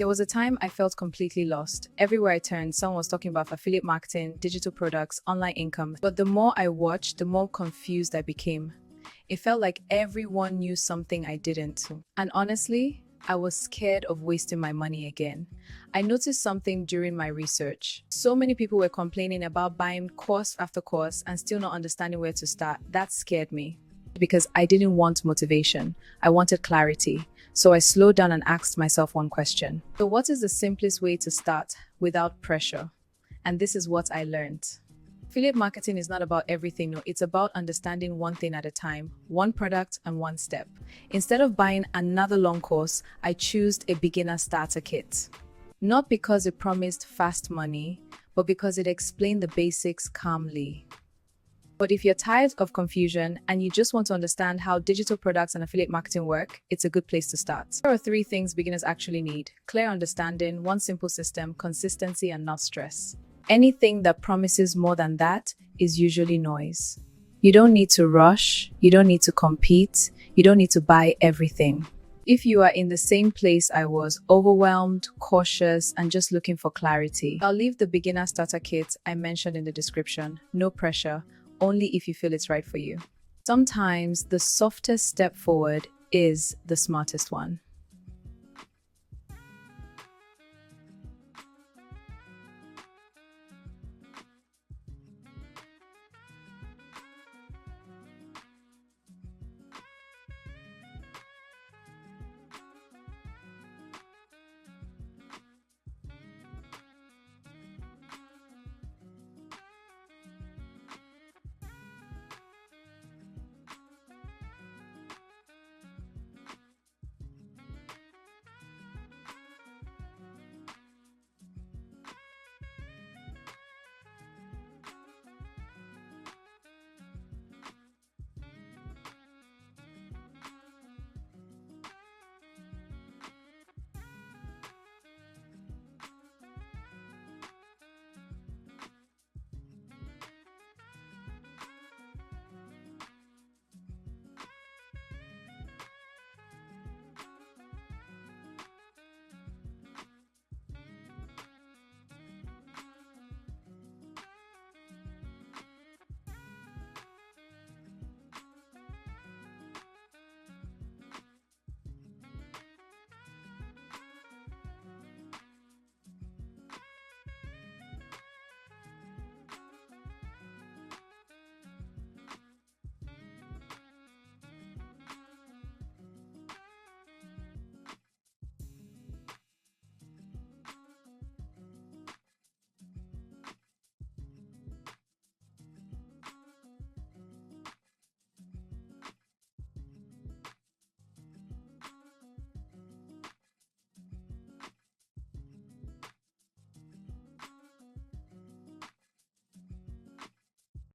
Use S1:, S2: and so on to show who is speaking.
S1: There was a time I felt completely lost. Everywhere I turned, someone was talking about affiliate marketing, digital products, online income. But the more I watched, the more confused I became. It felt like everyone knew something I didn't. And honestly, I was scared of wasting my money again. I noticed something during my research. So many people were complaining about buying course after course and still not understanding where to start. That scared me because I didn't want motivation. I wanted clarity. So I slowed down and asked myself one question. So what is the simplest way to start without pressure? And this is what I learned. Affiliate marketing is not about everything, no, it's about understanding one thing at a time, one product and one step. Instead of buying another long course, I chose a beginner starter kit. Not because it promised fast money, but because it explained the basics calmly. But if you're tired of confusion and you just want to understand how digital products and affiliate marketing work, it's a good place to start. There are three things beginners actually need: clear understanding, one simple system, consistency, and not stress. Anything that promises more than that is usually noise. You don't need to rush, you don't need to compete, you don't need to buy everything. If you are in the same place I was, overwhelmed, cautious, and just looking for clarity, I'll leave the beginner starter kit I mentioned in the description. No pressure, only if you feel it's right for you. Sometimes the softest step forward is the smartest one.